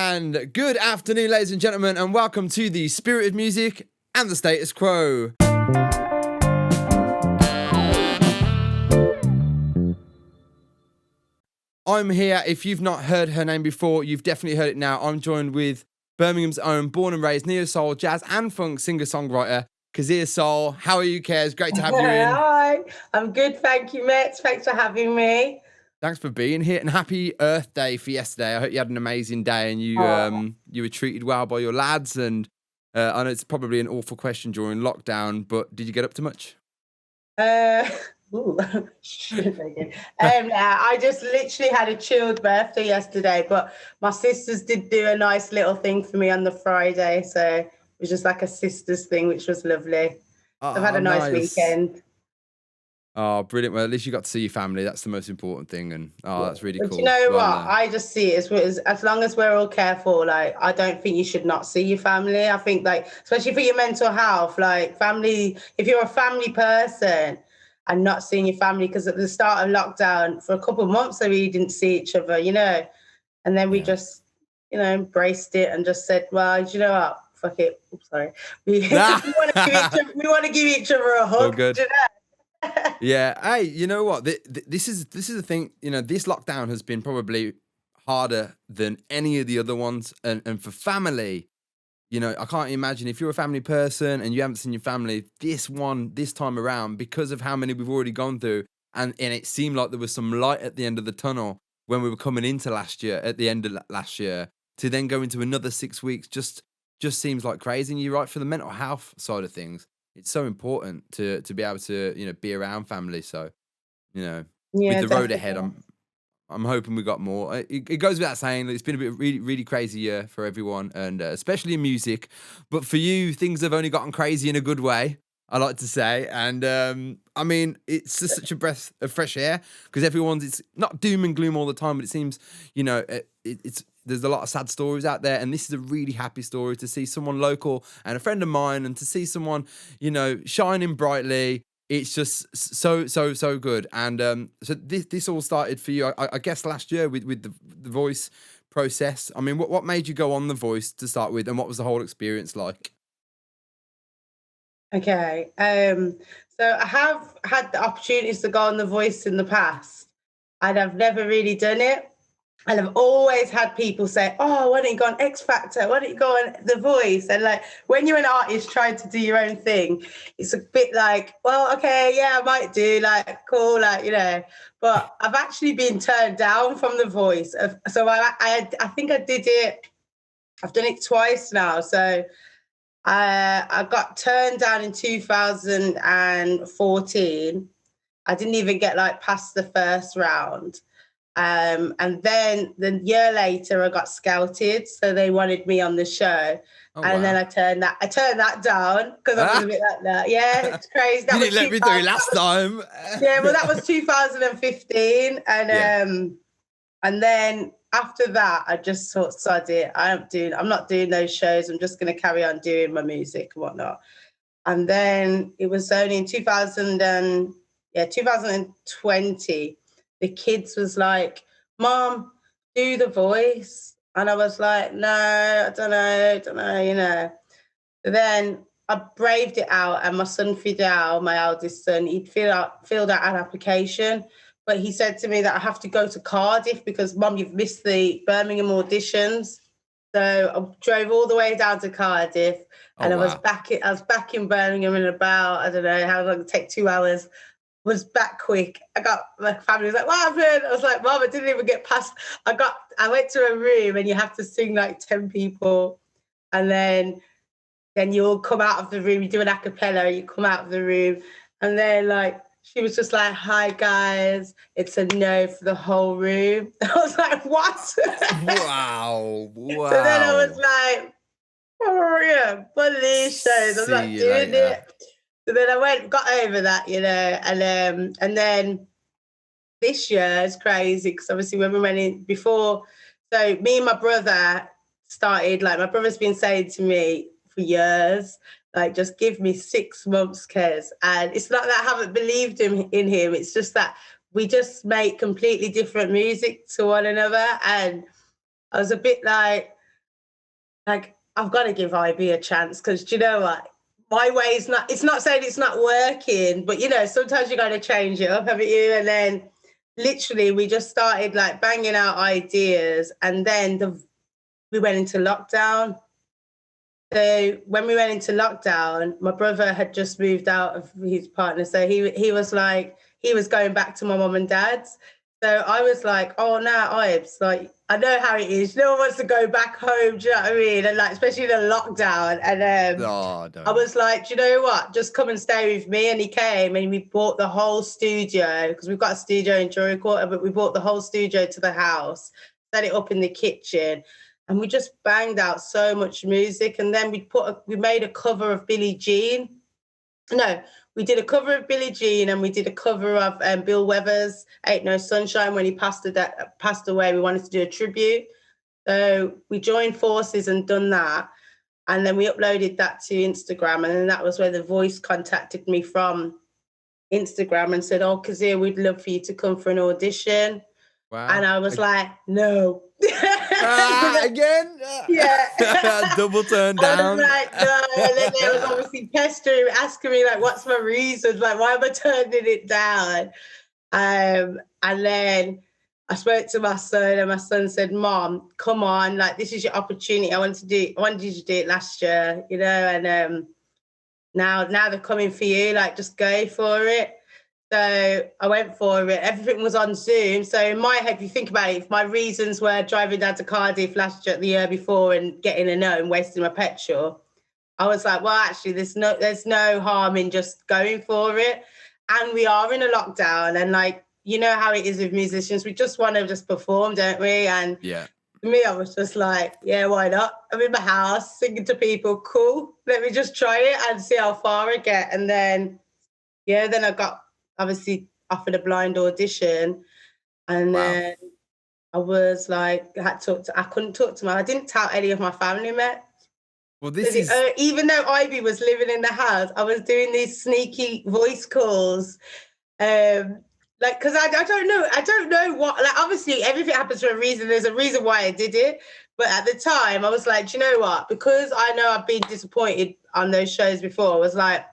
And good afternoon, ladies and gentlemen, and welcome to the Spirit of Music and the Status Quo. I'm here. If you've not heard her name before, you've definitely heard it now. I'm joined with Birmingham's own born and raised neo-soul, jazz and funk singer-songwriter, Keziasoul. How are you, Kez? Great to have you in. Hi, I'm good, thank you, Mitch. Thanks for having me. Thanks for being here, and happy Earth Day for yesterday. I hope you had an amazing day and you were treated well by your lads. And I know it's probably an awful question during lockdown, but did you get up to much? I just literally had a chilled birthday yesterday, but my sisters did do a nice little thing for me on the Friday, so it was just like a sisters thing, which was lovely. I've had a nice weekend. Oh, brilliant. Well, at least you got to see your family. That's the most important thing. And that's really cool. You know what? I just see it as long as we're all careful, like, I don't think you should not see your family. I think, like, especially for your mental health, like, family, if you're a family person and not seeing your family, because at the start of lockdown, for a couple of months, we didn't see each other, you know, and then we just, you know, embraced it and just said, well, you know what? Fuck it. Oops, sorry. We want to give each other a hug. Oh, good. You know? Yeah. Hey, you know what? This is the thing. You know, this lockdown has been probably harder than any of the other ones. And for family, you know, I can't imagine if you're a family person and you haven't seen your family this time around, because of how many we've already gone through. And it seemed like there was some light at the end of the tunnel when we were coming into last year, at the end of last year, to then go into another 6 weeks just seems like crazy. And you're right, for the mental health side of things, it's so important to be able to, you know, be around family. So, you know, with the road ahead, I'm hoping we got more. It goes without saying that it's been a really, really crazy year for everyone, and especially in music. But for you, things have only gotten crazy in a good way, I like to say. And I mean, it's just such a breath of fresh air, because it's not doom and gloom all the time, but it seems, you know, there's a lot of sad stories out there, and this is a really happy story to see someone local and a friend of mine, and to see someone, you know, shining brightly. It's just so good. And so this all started for you, I guess, last year with the voice process. I mean, what made you go on The Voice to start with, and what was the whole experience like? Okay. So I have had the opportunities to go on The Voice in the past, and I've never really done it. And I've always had people say, oh, why don't you go on X Factor? Why don't you go on The Voice? And, like, when you're an artist trying to do your own thing, it's a bit like, well, okay, yeah, I might do, like, cool, like, you know. But I've actually been turned down from The Voice. So I think I did it. I've done it twice now. So I got turned down in 2014. I didn't even get, like, past the first round. And then the year later, I got scouted, so they wanted me on the show. Oh, and then I turned that down because I was a bit like that. Yeah, it's crazy. You didn't let me through last time. Yeah, well, that was 2015, and then after that, I just thought, sod it. I'm not doing those shows. I'm just going to carry on doing my music and whatnot. And then it was only in 2020. The kids was like, Mom, do The Voice. And I was like, no, I don't know, you know. So then I braved it out, and my son Fidel, my eldest son, he'd filled out an application, but he said to me that I have to go to Cardiff because, Mom, you've missed the Birmingham auditions. So I drove all the way down to Cardiff, and I was back in Birmingham in about, I don't know how long it take, 2 hours. Was back quick. My family was like, what happened? I was like, Mom, I didn't even get past. I went to a room, and you have to sing like 10 people. And then you all come out of the room, you do an a cappella, you come out of the room. And then, like, she was just like, hi guys, it's a no for the whole room. I was like, what? Wow. So then I was like, oh yeah, police shows. I'm not doing it. So then I got over that, you know, and then this year is crazy because obviously when we went in before, so me and my brother started, like, my brother's been saying to me for years, like, just give me 6 months, Kez. And it's not that I haven't believed in him. It's just that we just make completely different music to one another. And I was a bit like, like, I've got to give IB a chance because do you know what? My way is not, it's not saying it's not working, but you know, sometimes you got to change it up, haven't you? And then literally we just started like banging out ideas and then we went into lockdown. So when we went into lockdown, my brother had just moved out of his partner. So he was like, he was going back to my mum and dad's. So I was like, oh no, Eyebs, like I know how it is. No one wants to go back home, do you know what I mean? And like especially in a lockdown. And Oh, I don't. was like, do you know what? Just come and stay with me. And he came and we bought the whole studio because we've got a studio in Jury Quarter, but we bought the whole studio to the house, set it up in the kitchen, and we just banged out so much music. And then we made a cover of Billie Jean. No, we did a cover of Billie Jean and we did a cover of Bill Weber's "Ain't No Sunshine" when he passed away. We wanted to do a tribute, so we joined forces and done that. And then we uploaded that to Instagram, and then that was where the voice contacted me from Instagram and said, "Oh, Kezia, we'd love for you to come for an audition." And Wow. I was like, "No." Again? Yeah. Double turn I was down. like, no. And then they was obviously pestering, asking me, like, what's my reasons? Like, why am I turning it down? And then I spoke to my son, and my son said, Mom, come on, like, this is your opportunity. I wanted you to do it last year, you know, and now they're coming for you, like, just go for it. So I went for it. Everything was on Zoom. So in my head, if you think about it, if my reasons were driving down to Cardiff the year before and getting a no and wasting my petrol, I was like, well, actually, there's no harm in just going for it. And we are in a lockdown, and like you know how it is with musicians, we just want to just perform, don't we? And Yeah. for me, I was just like, yeah, why not? I'm in my house singing to people. Cool. Let me just try it and see how far I get. And then then I got obviously offered a blind audition, and Wow. then I was like, I couldn't talk to I didn't tell any of my family mates. Well, this is Even though Ivy was living in the house, I was doing these sneaky voice calls. Like, because I don't know what, like, obviously everything happens for a reason. There's a reason why I did it. But at the time, I was like, do you know what? Because I know I've been disappointed on those shows before, I was like,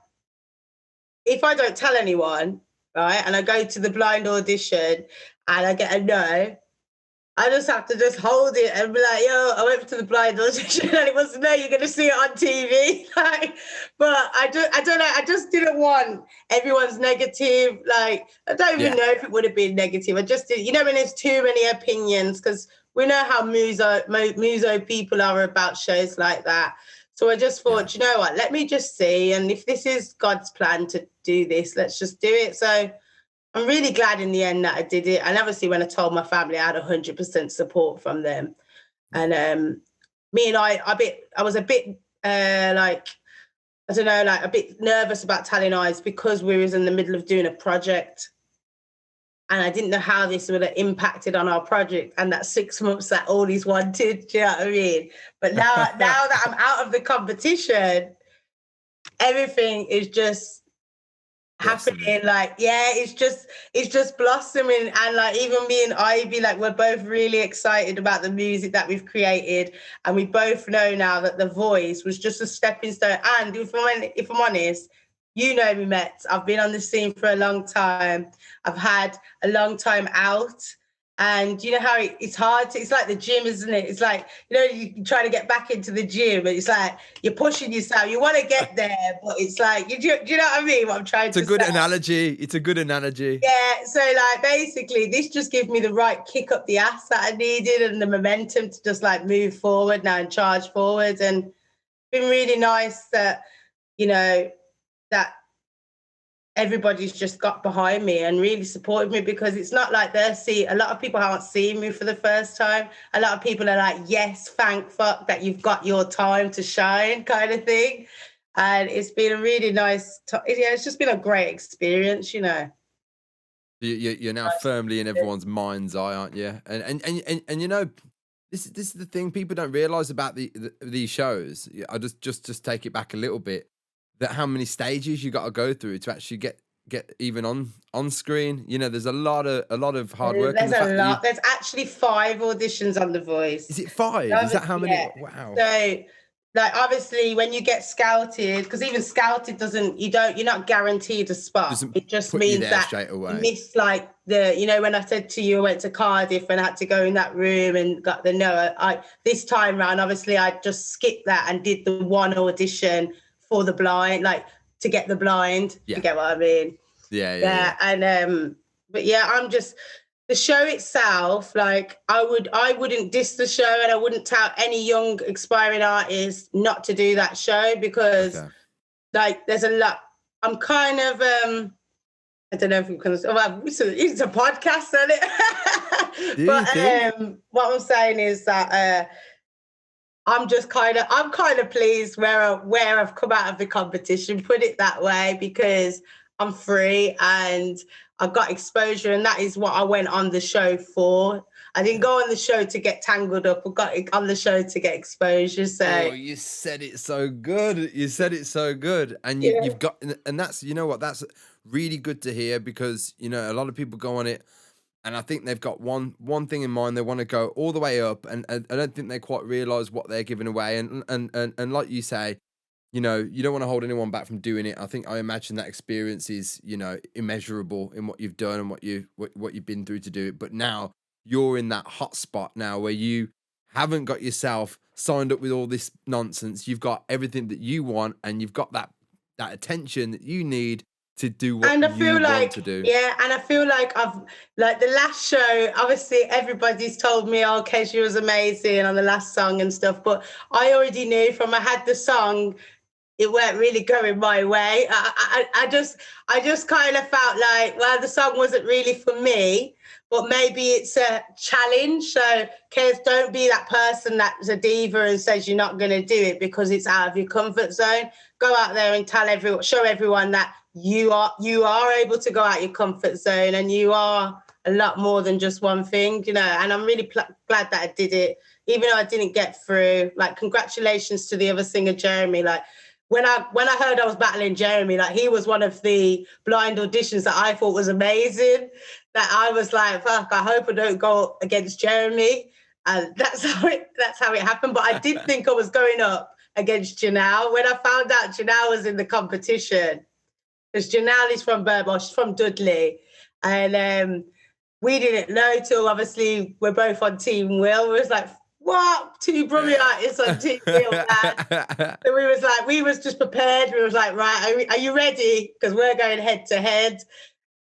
if I don't tell anyone, right, and I go to the blind audition and I get a no, I just have to just hold it and be like, yo, I went to the blind audition and it was, no, you're gonna see it on TV. Like, but I don't know, I just didn't want everyone's negative. Like, I don't even yeah. know if it would have been negative. I just did, you know, when there's too many opinions, because we know how muso people are about shows like that. So I just Yeah. thought, you know what, let me just see. And if this is God's plan to do this, let's just do it. So I'm really glad in the end that I did it. And obviously, when I told my family, I had 100% support from them. Yeah. And me and I was a bit like, I don't know, like a bit nervous about telling Eyes because we was in the middle of doing a project. And I didn't know how this would have impacted on our project and that 6 months that all these wanted. Do you know what I mean? But now that I'm out of the competition, everything is just Blossoming. happening. Like, yeah, it's just blossoming. And like even me and Ivy, like we're both really excited about the music that we've created, and we both know now that The Voice was just a stepping stone. And if I'm honest, you know me, Met, I've been on the scene for a long time. I've had a long time out. And you know how it's hard it's like the gym, isn't it? It's like, you know, you try to get back into the gym, and it's like you're pushing yourself. You want to get there, but it's like, do you know what I mean? What I'm trying It's a to good say. analogy. It's a good analogy. Yeah. So like basically, this just gives me the right kick up the ass that I needed and the momentum to just like move forward now and charge forward. And it's been really nice that, you know, that everybody's just got behind me and really supported me, because it's not like a lot of people aren't seeing me for the first time. A lot of people are like, yes, thank fuck that you've got your time to shine, kind of thing. And it's been a really nice yeah, it's just been a great experience, you know. You're now firmly in everyone's mind's eye, aren't you? And you know, this is the thing people don't realize about these shows. I just take it back a little bit, that how many stages you got to go through to actually get get even on screen. You know, there's a lot of hard work, and There's the a fact that you lot. There's actually 5 auditions on The is Voice. it 5? Is that how many? Yeah. Wow. So, like, obviously, when you get scouted, because even scouted doesn't, you're not guaranteed a spot. Doesn't It just put you means there that straight you away. miss, like, when I said to you, I went to Cardiff and had to go in that room and got the no. This time round, obviously, I just skipped that and did the one audition for the blind, like, to get the blind. Yeah. You get what I mean? Yeah. And but yeah, I'm just the show itself, like I wouldn't diss the show, and I wouldn't tell any young aspiring artist not to do that show, because Okay. like there's a lot. I'm kind of I don't know if we can, well, it's a podcast, isn't it? Do you But think? what I'm saying is that I'm kind of pleased where I've come out of the competition, put it that way, because I'm free and I got exposure, and that is what I went on the show for. I didn't go on the show to get tangled up. I got on the show to get exposure. So Oh, you said it so good. You said it so good. And yeah. you've got, and that's, you know what, that's really good to hear, because, you know, a lot of people go on it and I think they've got one thing in mind. They want to go all the way up, and I don't think they quite realize what they're giving away. And like you say, you know, you don't want to hold anyone back from doing it. I imagine that experience is, you know, immeasurable in what you've done and what you've been through to do it. But now you're in that hot spot now where you haven't got yourself signed up with all this nonsense. You've got everything that you want, and you've got that attention that you need to do what And I feel you want like, to do. yeah, and I feel like I've, like the last show, obviously everybody's told me, oh, Kezia was amazing on the last song and stuff, but I already knew from I had the song, it weren't really going my way. I just kind of felt like, well, the song wasn't really for me, but maybe it's a challenge. So, Kez, don't be that person that's a diva and says you're not going to do it because it's out of your comfort zone. Go out there and show everyone that you are able to go out your comfort zone, and you are a lot more than just one thing, you know. And I'm really glad that I did it, even though I didn't get through. Like, congratulations to the other singer, Jeremy. Like, when I heard I was battling Jeremy, like he was one of the blind auditions that I thought was amazing. That I was like, fuck, I hope I don't go against Jeremy. And that's how it happened. But I did think I was going up against Janelle. When I found out Janelle was in the competition, because Janelle is from Birmingham, she's from Dudley. And we didn't know till obviously we're both on Team Will. We was like, what? 2 Brummie artists on Team Will, man. So we was just prepared. We was like, right, are you ready? Because we're going head to head.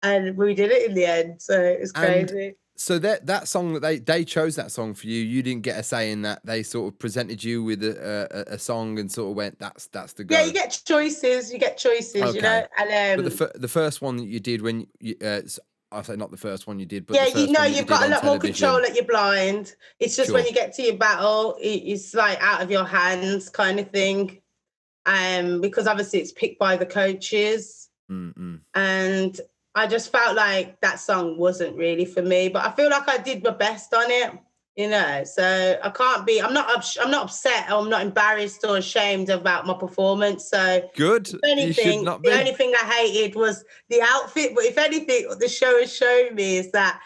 And we did it in the end. So it's crazy. And so that song that they chose that song for you. You didn't get a say in that. They sort of presented you with a song and sort of went, that's the go. Yeah, you get choices. Okay. You know. And but the first one that you did when you, I say not the first one you did, but yeah, the first you know, one that you've got a lot more television. control at your blind. It's just when you get to your battle, it's like out of your hands kind of thing. Because obviously it's picked by the coaches. Mm-mm. And I just felt like that song wasn't really for me, but I feel like I did my best on it, you know. So I'm not upset, or I'm not embarrassed or ashamed about my performance. So good. If anything, you should not be. The only thing I hated was the outfit. But if anything, what the show has shown me is that,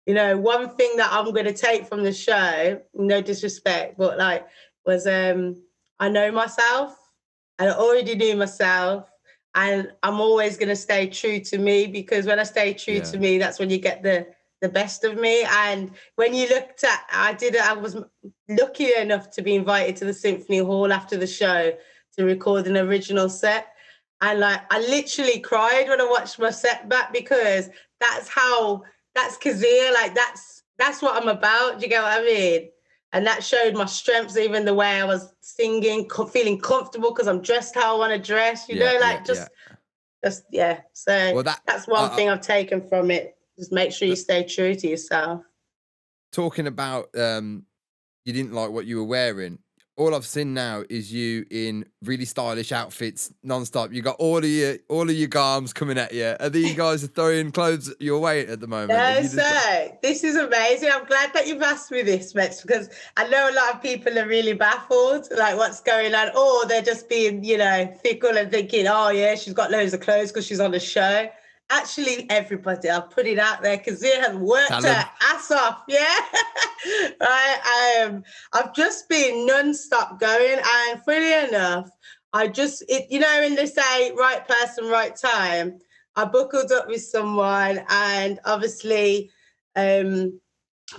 you know, one thing that I'm going to take from the show, no disrespect, but like, was I know myself, and I already knew myself. And I'm always going to stay true to me, because when I stay true to me, that's when you get the best of me. And when you looked at, I was lucky enough to be invited to the Symphony Hall after the show to record an original set. And like, I literally cried when I watched my set back, because that's Kezia. Like, that's what I'm about. Do you get what I mean? And that showed my strengths, even the way I was singing, feeling comfortable because I'm dressed how I want to dress, you know, like just. So that's one thing I've taken from it. Just make sure you stay true to yourself. Talking about you didn't like what you were wearing. All I've seen now is you in really stylish outfits non-stop. You got all of your garms coming at you. Are these guys throwing clothes your way at the moment? No, sir. This is amazing. I'm glad that you've asked me this, Mex, because I know a lot of people are really baffled, like what's going on, or they're just being, you know, fickle and thinking, oh yeah, she's got loads of clothes because she's on the show. actually everybody, I'll put it out there, Kezia has worked Tell her 'em. ass off, yeah. I've just been non-stop going, and funny enough, you know, when they say right person, right time, I buckled up with someone, and obviously, um,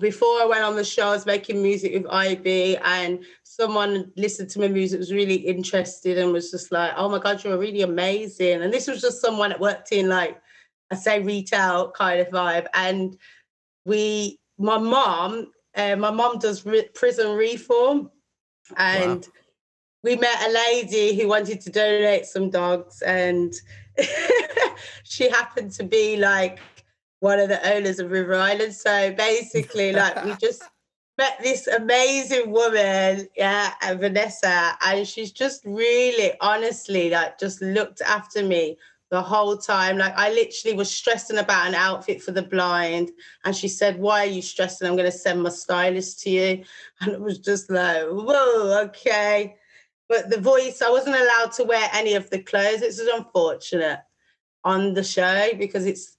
before I went on the show, I was making music with IB, and someone listened to my music, was really interested, and was just like, "Oh my God, you're really amazing!" And this was just someone that worked in, like, I say, retail kind of vibe. And my mom does prison reform, Wow. and we met a lady who wanted to donate some dogs, and she happened to be like one of the owners of River Island. So basically, like, we just met this amazing woman, yeah, and Vanessa, and she's just really, honestly, like, just looked after me the whole time. Like, I literally was stressing about an outfit for the blind, and she said, "Why are you stressing? I'm going to send my stylist to you." And it was just like, whoa, okay. But the voice, I wasn't allowed to wear any of the clothes. It's unfortunate on the show because it's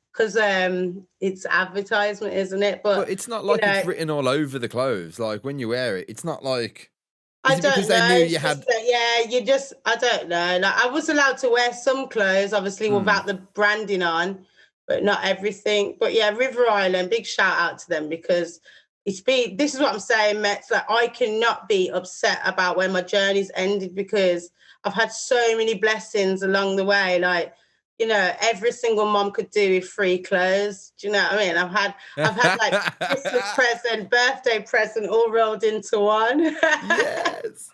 advertisement, isn't it? But But it's not you like it's know, written all over the clothes, like, when you wear it, it's not like I is it because don't they know. knew you It's just had that, yeah, I don't know. Like, I was allowed to wear some clothes, obviously, mm, without the branding on, but not everything. But yeah, River Island, big shout out to them because this is what I'm saying, Mets. Like, I cannot be upset about when my journey's ended because I've had so many blessings along the way. Like, you know, every single mom could do with free clothes. Do you know what I mean? I've had like Christmas present, birthday present, all rolled into one. Yes.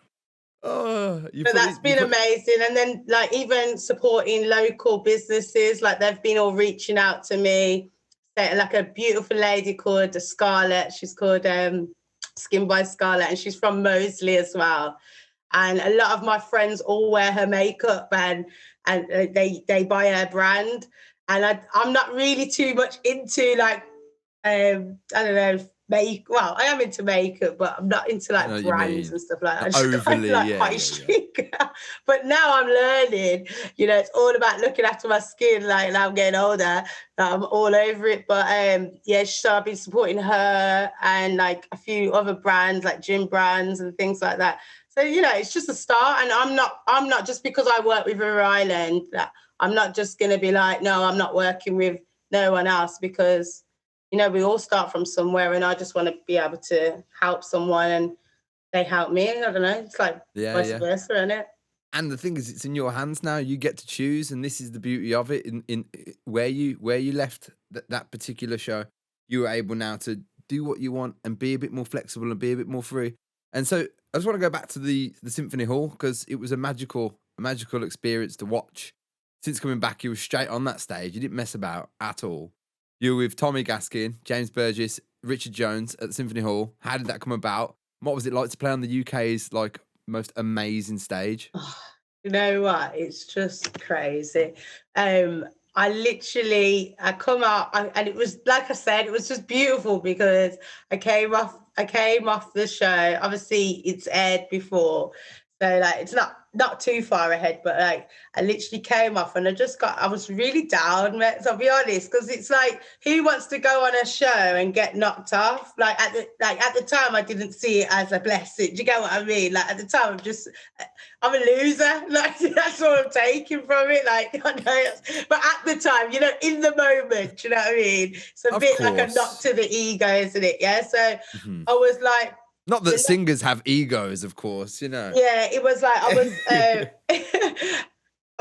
Oh, So that's you been put amazing. And then, like, even supporting local businesses, like, they've been all reaching out to me. Like a beautiful lady called Scarlett. She's called Skin by Scarlett, and she's from Moseley as well. And a lot of my friends all wear her makeup, and they buy her brand. And I'm not really too much into, like, I don't know, well, I am into makeup, but I'm not into I know like what you brands mean. and stuff like that. Not I just kind of overly, like yeah, quite yeah, yeah. street. But now I'm learning, you know, it's all about looking after my skin. Like, now I'm getting older, I'm all over it. But yeah, so I've been supporting her and like a few other brands, like gym brands and things like that. So, you know, it's just a start. And I'm not just because I work with River Island, that I'm not just gonna be like, no, I'm not working with no one else, because you know, we all start from somewhere, and I just want to be able to help someone and they help me. I don't know. It's like Yeah, vice yeah. versa, isn't it? And the thing is, it's in your hands now. You get to choose, and this is the beauty of it. In where you left that particular show, you were able now to do what you want and be a bit more flexible and be a bit more free. And so I just want to go back to the Symphony Hall because it was a magical experience to watch. Since coming back, you were straight on that stage. You didn't mess about at all. You were with Tommy Gaskin, James Burgess, Richard Jones at the Symphony Hall. How did that come about? What was it like to play on the UK's like most amazing stage? Oh, you know what? It's just crazy. Um, I come out, and it was like I said, it was just beautiful because I came off the show. Obviously, it's aired before, so like it's not too far ahead. But like I literally came off, and I was really down, mate. So I'll be honest, because it's like, who wants to go on a show and get knocked off? Like at the time, I didn't see it as a blessing. Do you get what I mean? Like at the time, I'm a loser. Like, that's what I'm taking from it. Like, I know, but at the time, you know, in the moment, do you know what I mean? It's a Of bit like a knock course. to the ego, isn't it? Yeah. So Mhm. I was like, Not that the next, singers have egos, of course, you know. yeah, it was like I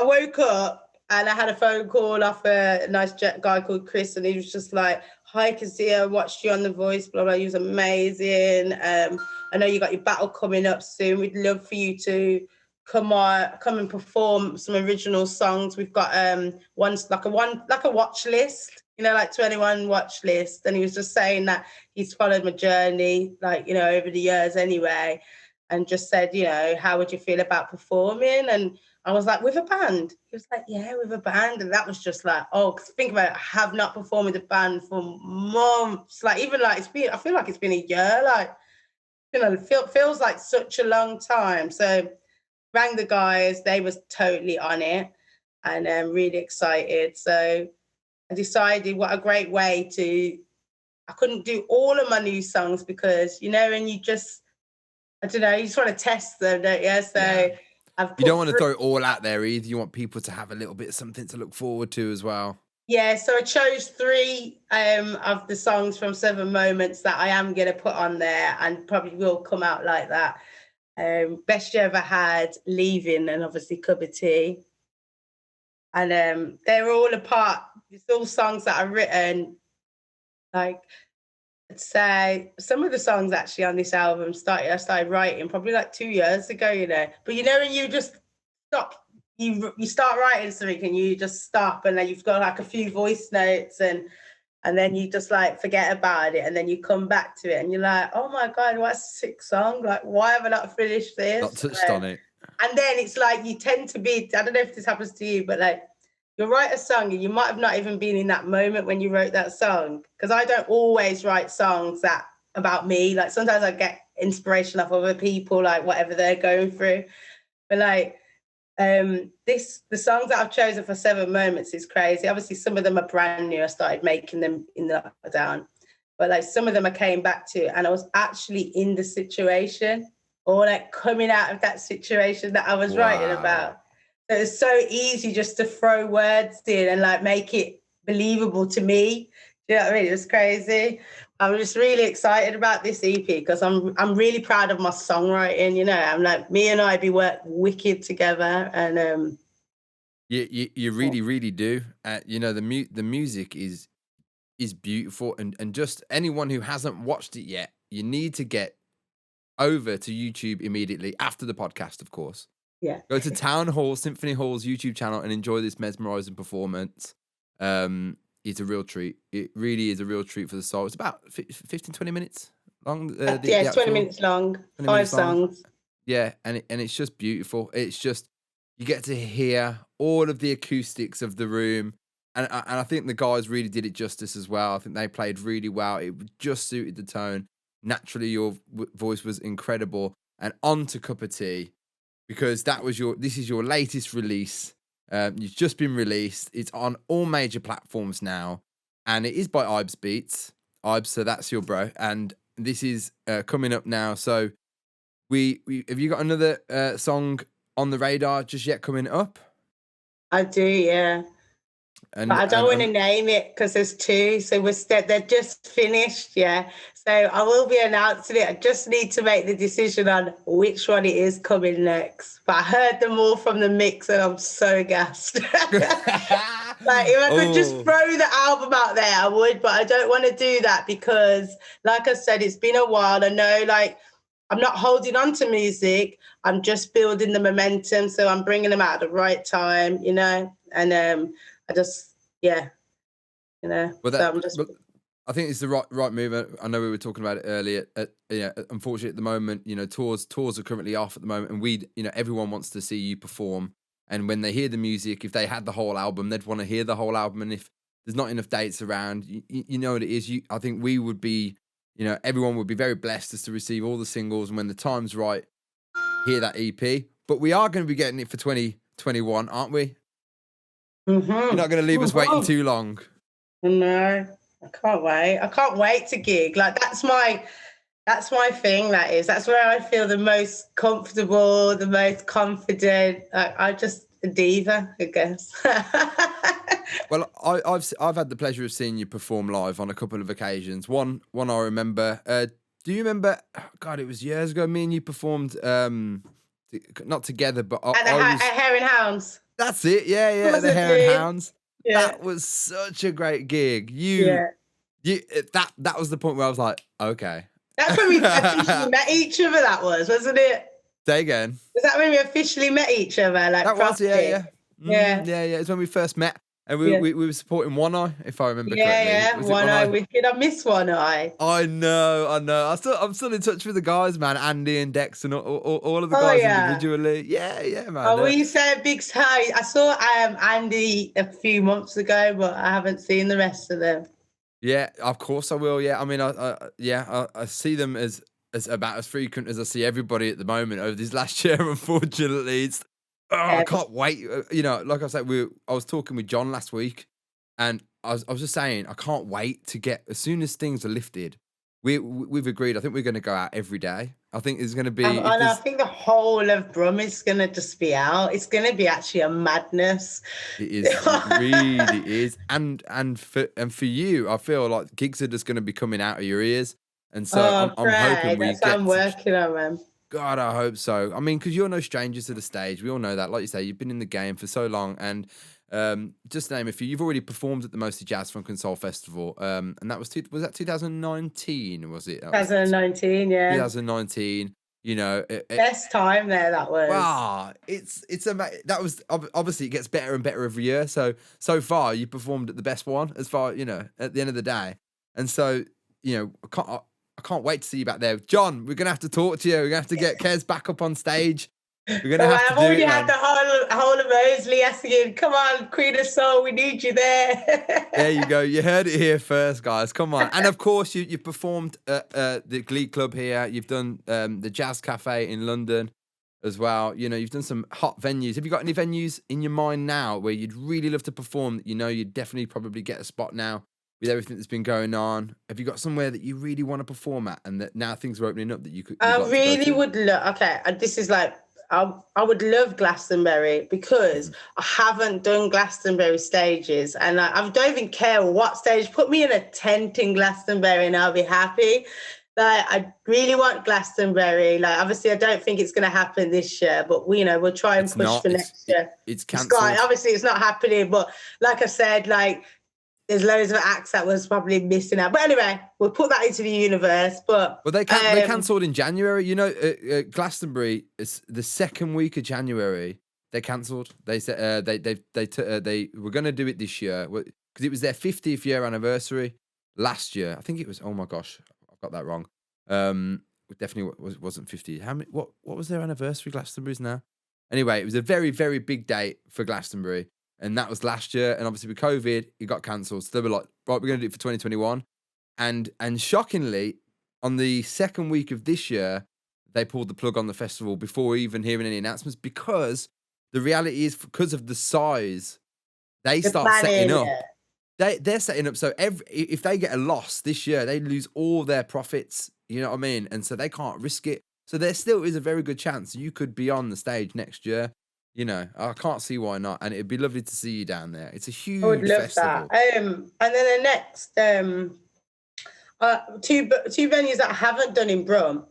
woke up and I had a phone call off a nice guy called Chris, and he was just like, "Hi, Kezia, watched you on The Voice, blah blah. You was amazing. I know you got your battle coming up soon. We'd love for you to come and perform some original songs. We've got one like a watch list, you know, like 21 watch list." And he was just saying that he's followed my journey, like, you know, over the years anyway, and just said, you know, how would you feel about performing? And I was like, with a band? He was like, yeah, with a band. And that was just like, oh, 'cause think about it, I have not performed with a band for months. Like, even like I feel like it's been a year. Like, you know, feels like such a long time. So rang the guys, they was totally on it, and really excited. So I decided what a great way to. I couldn't do all of my new songs because and you just I don't know, you just want to test them, don't you? Yeah. So I've You don't put want to through. throw it all out there either. You want people to have a little bit of something to look forward to as well. Yeah, so I chose three of the songs from Seven Moments that I am going to put on there and probably will come out like that. Best You Ever Had, Leaving, and obviously Cup of Tea. And they're all a part. It's all songs that I've written. Like, I'd say some of the songs actually on this album I started writing probably like 2 years ago. But when you just stop, you start writing something and you just stop, and then you've got like a few voice notes and then you just like forget about it, and then you come back to it and you're like, oh my God, what a sick song. Like, why have I not finished this? Not touched on it. And then it's like you tend to be, I don't know if this happens to you, but like you'll write a song and you might have not even been in that moment when you wrote that song. Because I don't always write songs that about me. Like sometimes I get inspiration off other people, like whatever they're going through. But like the songs that I've chosen for Seven Moments is crazy. Obviously, some of them are brand new. I started making them in the lockdown. But like some of them I came back to and I was actually in the situation or like coming out of that situation that I was writing about. So it's so easy just to throw words in and like make it believable to me. Do you know what I mean? It was crazy. I'm just really excited about this EP because I'm really proud of my songwriting. I'm like, me and Ivy work wicked together, and You really, really do. The music is beautiful, and just anyone who hasn't watched it yet, you need to get over to YouTube immediately after the podcast, of course. Yeah. Go to Symphony Hall's YouTube channel and enjoy this mesmerizing performance. It's a real treat. It really is a real treat for the soul. It's about 15, 20 minutes long. It's 20 minutes long, 20 5 minutes long. songs. Yeah, and it's just beautiful. It's just, you get to hear all of the acoustics of the room. And I think the guys really did it justice as well. I think they played really well. It just suited the tone. Naturally, your voice was incredible. And on to Cup of Tea, because this is your latest release. You've just been released. It's on all major platforms now, and it is by Eyebsbeats. Eyebs, so that's your bro. And this is coming up now. So we have you got another song on the radar just yet coming up? I do, yeah. But I don't want to name it because there's two. So they're just finished, yeah. So I will be announcing it. I just need to make the decision on which one it is coming next. But I heard them all from the mix and I'm so gassed. Like if I could just throw the album out there, I would. But I don't want to do that because, like I said, it's been a while. I know, like, I'm not holding on to music. I'm just building the momentum. So I'm bringing them out at the right time, and I just, yeah, Well, so I think it's the right move. I know we were talking about it earlier. Unfortunately, at the moment, tours are currently off at the moment, and everyone wants to see you perform. And when they hear the music, if they had the whole album, they'd want to hear the whole album. And if there's not enough dates around, you know what it is. I think we would be, everyone would be very blessed as to receive all the singles, and when the time's right, hear that EP. But we are going to be getting it for 2021, aren't we? Mm-hmm. You're not going to leave us waiting too long. No, I can't wait. I can't wait to gig. Like that's my thing. That's where I feel the most comfortable, the most confident. I'm just a diva, I guess. Well, I've had the pleasure of seeing you perform live on a couple of occasions. One I remember. Do you remember? God, it was years ago. Me and you performed, not together, but at Hare and Hounds. That's it. Yeah, the Hare and Hounds. Yeah. That was such a great gig. That was the point where I was like, okay. That's when we officially met each other. That wasn't it? Say again. Was that when we officially met each other? Like that was, yeah. Yeah. It's when we first met. And we were supporting One Eye, if I remember correctly. Yeah, One Eye Wicked. I miss One Eye. I know. I'm still in touch with the guys, man. Andy and Dex and all of the guys individually. Yeah, man. Oh, we say a big hi. I saw Andy a few months ago, but I haven't seen the rest of them. Yeah, of course I will. Yeah, I mean, I see them as about as frequent as I see everybody at the moment over this last year. Unfortunately, I can't wait. Like I said, I was talking with John last week, and I was just saying, I can't wait to get as soon as things are lifted. We've agreed. I think we're going to go out every day. I think there's going to be if And I there's think the whole of Brum is going to just be out. It's going to be actually a madness. it really is, and for you, I feel like gigs are just going to be coming out of your ears, and so Oh, I'm pray. hoping we That's what I'm get to. working on, man. God, I hope so. I mean, because you're no stranger to the stage. We all know that. Like you say, you've been in the game for so long. And just name a few. You've already performed at the Mostly Jazz Funk and Soul Festival. And that was was that 2019? Was it? That was 2019, yeah. 2019. You know, Best time there that was. wow, that was obviously it gets better and better every year. So far, you performed at the best one as far at the end of the day. And so I can't wait to see you back there, John. We're gonna have to talk to you. We're gonna have to get Kez back up on stage. We're gonna have to I've do already it, had man. the whole of Mosley asking, come on, Queen of Soul, we need you there. There you go. You heard it here first, guys. Come on. And of course, you've performed at the Glee Club here. You've done the Jazz Cafe in London as well. You've done some hot venues. Have you got any venues in your mind now where you'd really love to perform that you'd definitely probably get a spot now with everything that's been going on? Have you got somewhere that you really want to perform at and that now things are opening up that you'd I like really to go to? would love, okay, this is like, I would love Glastonbury because I haven't done Glastonbury stages and I don't even care what stage. Put me in a tent in Glastonbury and I'll be happy. Like, I really want Glastonbury. Like, obviously, I don't think it's going to happen this year, but we'll try and push for next year. It's cancelled. Obviously, it's not happening, but like I said, like, there's loads of acts that was probably missing out. But anyway, we'll put that into the universe. But they cancelled in January. Glastonbury is the second week of January. They cancelled. They said they were going to do it this year because it was their 50th year anniversary last year. I think it was. Oh my gosh, I've got that wrong. It definitely wasn't 50. How many? What was their anniversary? Glastonbury's now. Anyway, it was a very, very big date for Glastonbury. And that was last year. And obviously with COVID, it got cancelled. So they were like, right, we're going to do it for 2021. And shockingly, on the second week of this year, they pulled the plug on the festival before even hearing any announcements because the reality is because of the size, they start setting up. They're setting up. So if they get a loss this year, they lose all their profits. You know what I mean? And so they can't risk it. So there still is a very good chance you could be on the stage next year. I can't see why not, and it'd be lovely to see you down there. It's a huge festival. That. And then the next two venues that I haven't done in Brum.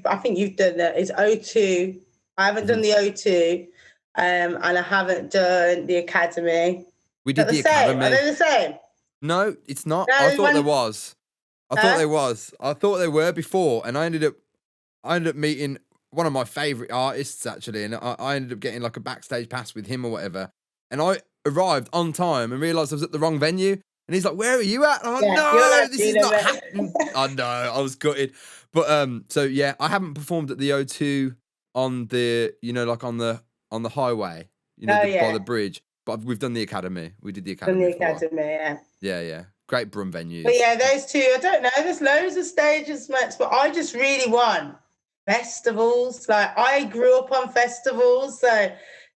I think you've done that. It's O2. I haven't done the O2, and I haven't done the Academy. We did the Academy. Are they the same? No, it's not. No, I thought there was. I thought they were before, and I ended up meeting one of my favorite artists actually, and I ended up getting like a backstage pass with him or whatever. And I arrived on time and realized I was at the wrong venue. And he's like, "Where are you at?" Oh no, this is not happening. I know, I was gutted. But so yeah, I haven't performed at the O2 on the like on the highway, by the bridge. But we've done the Academy. We did the Academy. Yeah. Great Brum venues. But yeah, those two. I don't know. There's loads of stages, Max. But I just really want festivals. Like, I grew up on festivals, so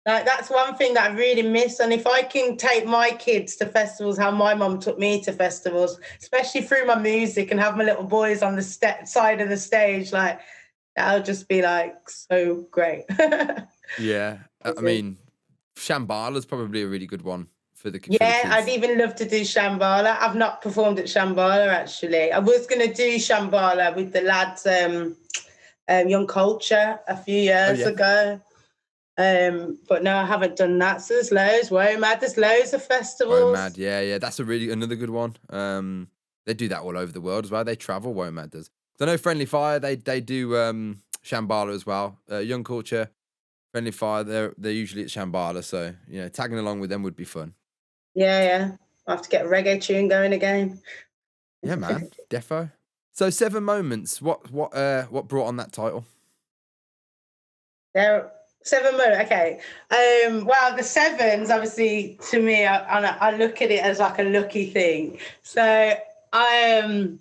like that's one thing that I really miss. And if I can take my kids to festivals how my mum took me to festivals, especially through my music, and have my little boys on the side of the stage, like that'll just be like so great. Yeah, I mean, Shambhala's probably a really good one for the I'd even love to do Shambhala. I've not performed at Shambhala actually. I was going to do Shambhala with the lads, Young Culture a few years ago. But no, I haven't done that. So there's loads. WOMAD, there's loads of festivals. WOMAD, yeah. That's another good one. They do that all over the world as well. They travel, WOMAD does. I know Friendly Fire, they do Shambhala as well. Young Culture, Friendly Fire, they're usually at Shambhala, so tagging along with them would be fun. Yeah. I have to get a reggae tune going again. Yeah, man. Defo. So 7 Moments, what brought on that title? There 7 moments, okay. Well, the sevens, obviously, to me, I look at it as like a lucky thing. So 7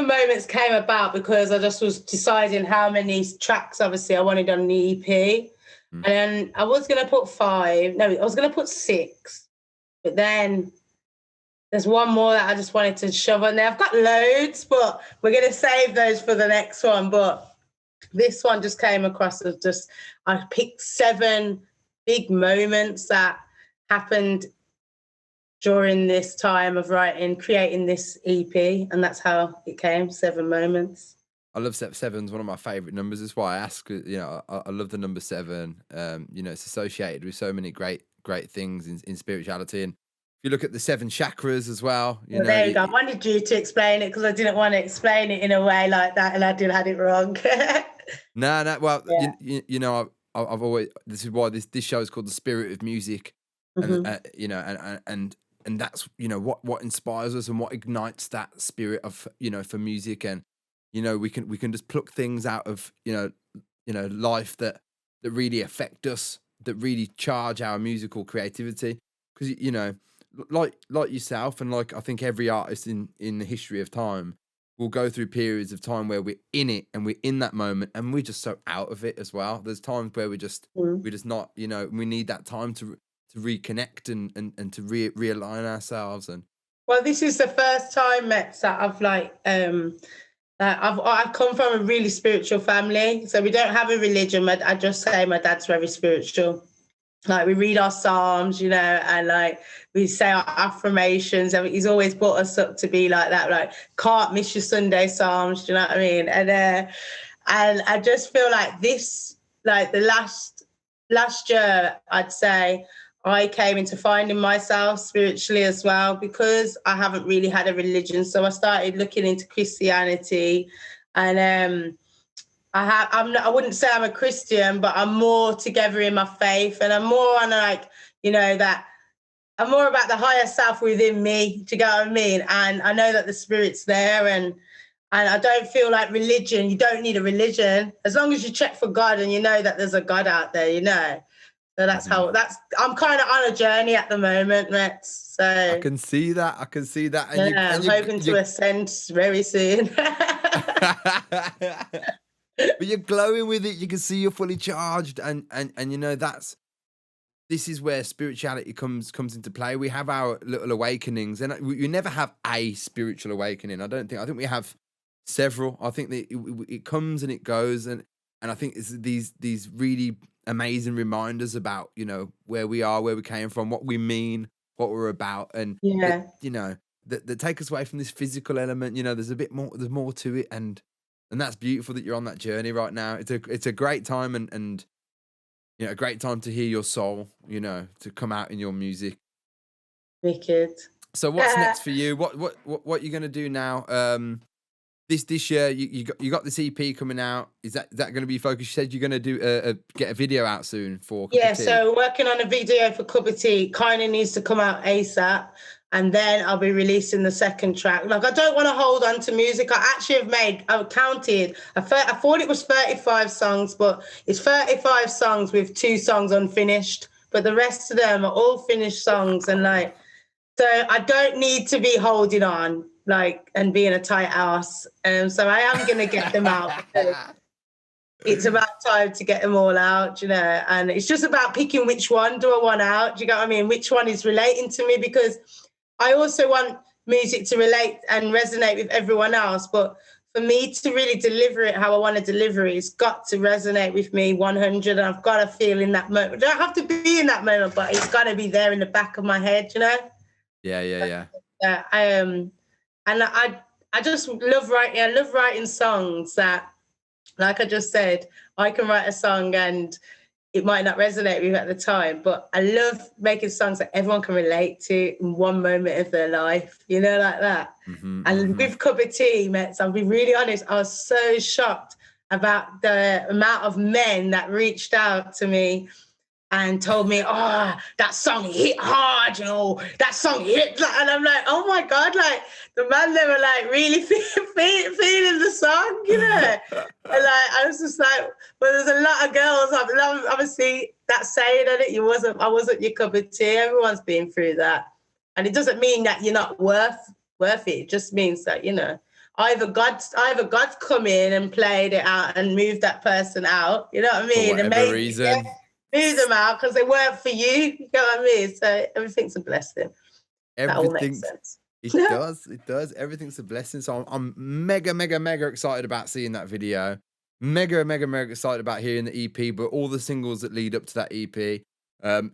Moments came about because I just was deciding how many tracks, obviously, I wanted on the EP. And I was going to put 5. No, I was going to put 6. But then there's one more that I just wanted to shove on there. I've got loads, but we're going to save those for the next one. But this one just came across as just, I picked 7 big moments that happened during this time of creating this EP. And that's how it came, 7 moments. I love seven's one of my favorite numbers. That's why I ask. I love the number 7. It's associated with so many great things in spirituality. And if you look at the 7 chakras as well, there you go. I wanted you to explain it because I didn't want to explain it in a way like that, and I had it wrong. No. Well, yeah. I've always. This is why this show is called The Spirit of Music, and and that's what inspires us and what ignites that spirit of for music. And we can just pluck things out of life that really affect us, that really charge our musical creativity. Because like yourself, and like I think every artist in the history of time will go through periods of time where we're in it and we're in that moment and we're just so out of it as well. There's times where we're just not, we need that time to reconnect and to realign ourselves. And well, this is the first time, Mets, that I've I've come from a really spiritual family, so we don't have a religion. I just say my dad's very spiritual. Like, we read our psalms, and like we say our affirmations. I mean, he's always brought us up to be like that. Like, can't miss your Sunday psalms. Do you know what I mean? And I just feel like this, like the last year, I'd say I came into finding myself spiritually as well, because I haven't really had a religion. So I started looking into Christianity, and I wouldn't say I'm a Christian, but I'm more together in my faith, and I'm more on that I'm more about the higher self within me. Do you get what I mean? And I know that the spirit's there, and I don't feel like religion. You don't need a religion as long as you check for God and you know that there's a God out there. So I'm kind of on a journey at the moment, Rex. So I can see that. And I'm hoping to ascend very soon. But you're glowing with it. You can see you're fully charged, and this is where spirituality comes into play. We have our little awakenings, and we never have a spiritual awakening. I think we have several. I think that it comes and it goes, and I think it's these really amazing reminders about where we are, where we came from, what we mean, what we're about, and that take us away from this physical element. There's a bit more. There's more to it, and that's beautiful that you're on that journey right now. It's a great time, and a great time to hear your soul, to come out in your music. Wicked. So what's next for you? What you're gonna do now? This year you got this EP coming out. Is that going to be focused? You said you're going to do get a video out soon for Cup of Tea. So working on a video for Cup of Tea. Kind of needs to come out ASAP. And then I'll be releasing the second track. Like, I don't want to hold on to music. I counted, I thought it was 35 songs, but it's 35 songs with 2 songs unfinished. But the rest of them are all finished songs. And so I don't need to be holding on, and being a tight ass. So I am going to get them out. It's about time to get them all out, and it's just about picking which one do I want out. Do you get what I mean? Which one is relating to me? Because I also want music to relate and resonate with everyone else. But for me to really deliver it how I want to deliver it, it's got to resonate with me 100. And I've got to feel in that moment. I don't have to be in that moment, but it's got to be there in the back of my head, Yeah. And I just love writing. I love writing songs that, like I just said, I can write a song and it might not resonate with you at the time, but I love making songs that everyone can relate to in one moment of their life, like that. And with Cup of Tea, Mets, I'll be really honest, I was so shocked about the amount of men that reached out to me and told me, oh, that song hit hard, that song hit. And I'm like, oh my God, the man, they were really feeling the song, And I was just like, but there's a lot of girls, obviously, that saying that I wasn't your cup of tea. Everyone's been through that. And it doesn't mean that you're not worth it. It just means that, either God's come in and played it out and moved that person out, you know what I mean? For whatever reason. Move them out because they weren't for you. You know what I mean? So everything's a blessing. That all makes Everything's sense. it does, it does. Everything's a blessing. So I'm mega, mega, mega excited about seeing that video. Mega, mega, mega excited about hearing the EP, but all the singles that lead up to that EP.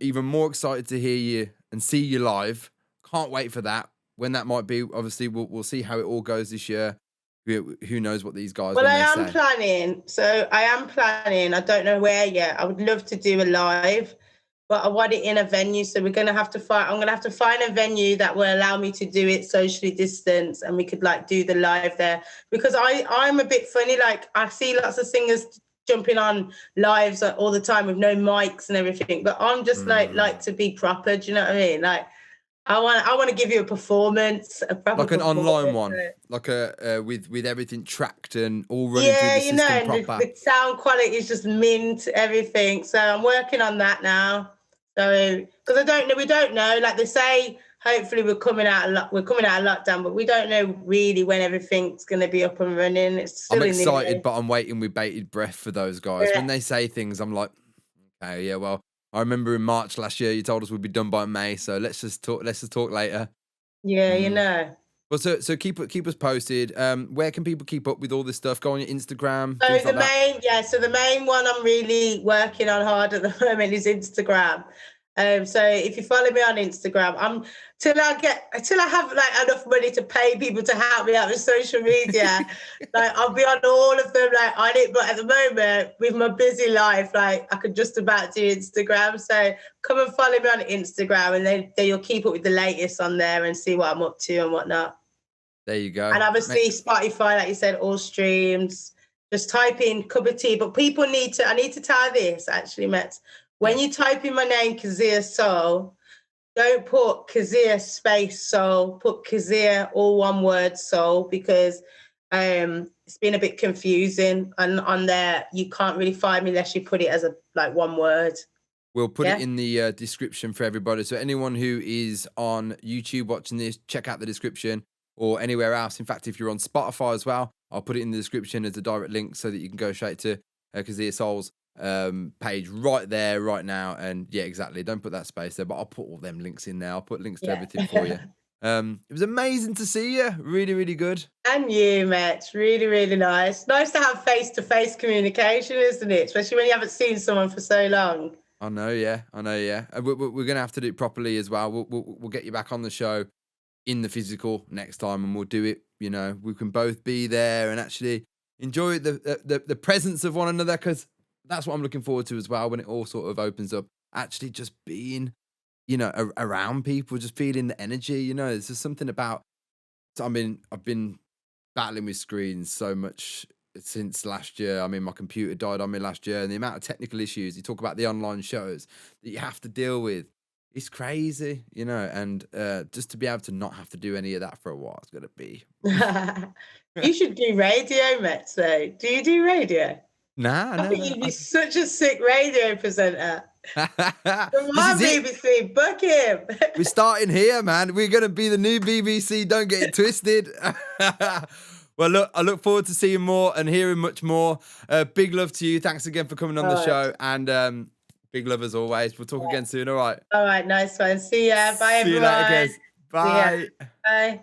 Even more excited to hear you and see you live. Can't wait for that. When that might be, obviously, we'll see how it all goes this year. Who knows what these guys Well, when I they am say. planning. So I am planning. I don't know where yet. I would love to do a live, but I want it in a venue. So we're gonna have to find. I'm gonna have to find a venue that will allow me to do it socially distanced, and we could like do the live there. Because I'm a bit funny. Like I see lots of singers jumping on lives all the time with no mics and everything, but I'm just like to be proper. Do you know what I mean? Like I want to give you a performance, a proper Like an online performance. one, like a with everything tracked and all running through Yeah, the you know, system and proper. the sound quality is just mint, everything. So I'm working on that now. So because I don't know, we don't know. Like they say, hopefully we're coming out of lockdown, but we don't know really when everything's going to be up and running. It's I'm still in the excited, air. but I'm waiting with bated breath for those guys. Yeah, When they say things, I'm like, okay, yeah, well, I remember in March last year you told us we'd be done by May, so let's just talk. Let's just talk later. yeah, you Mm. know. Well, so keep us posted. Where can people keep up with all this stuff? Go on your Instagram, So things like that. so the main one I'm really working on hard at the moment is Instagram. So if you follow me on Instagram, till I have like enough money to pay people to help me out with social media, like I'll be on all of them like on it. But at the moment, with my busy life, like I could just about do Instagram. So come and follow me on Instagram, and then you'll keep up with the latest on there and see what I'm up to and whatnot. There you go. And obviously Spotify, like you said, all streams. Just type in cup of tea. But people I need to tell this actually, Matt. When Yeah. you type in my name, Keziasoul, don't put Kezia space soul, put Kezia, all one word soul, because it's been a bit confusing. And on there, you can't really find me unless you put it as one word. We'll put it Yeah. in the description for everybody. So anyone who is on YouTube watching this, check out the description or anywhere else. In fact, if you're on Spotify as well, I'll put it in the description as a direct link so that you can go straight to Keziasouls page right there, right now. And yeah, exactly. Don't put that space there, but I'll put all them links in there. I'll put links to everything for you. It was amazing to see you. Really, really good. And you, Matt. Really, really nice. Nice to have face-to-face communication, isn't it? Especially when you haven't seen someone for so long. I know, yeah. We're gonna have to do it properly as well. We'll get you back on the show in the physical next time, and we'll do it. You know, we can both be there and actually enjoy the presence of one another, because that's what I'm looking forward to as well. When it all sort of opens up, actually just being, you know, around people, just feeling the energy. You know, there's just something about. I mean, I've been battling with screens so much since last year. I mean, my computer died on me last year, and the amount of technical issues you talk about, the online shows that you have to deal with, it's crazy, you know. And just to be able to not have to do any of that for a while, it's gonna be. You should do radio, Matt. So, do you do radio? Nah, I no, think no. you'd be such a sick radio presenter. Come This on, is it. BBC, book him. We're starting here, man. We're gonna be the new BBC. Don't get it twisted. Well, look, I look forward to seeing more and hearing much more. Big love to you. Thanks again for coming on the show, and big love as always. We'll talk again soon. All right. All right, nice one. See ya. Bye, See you everyone. later, guys. See ya. Bye. Bye.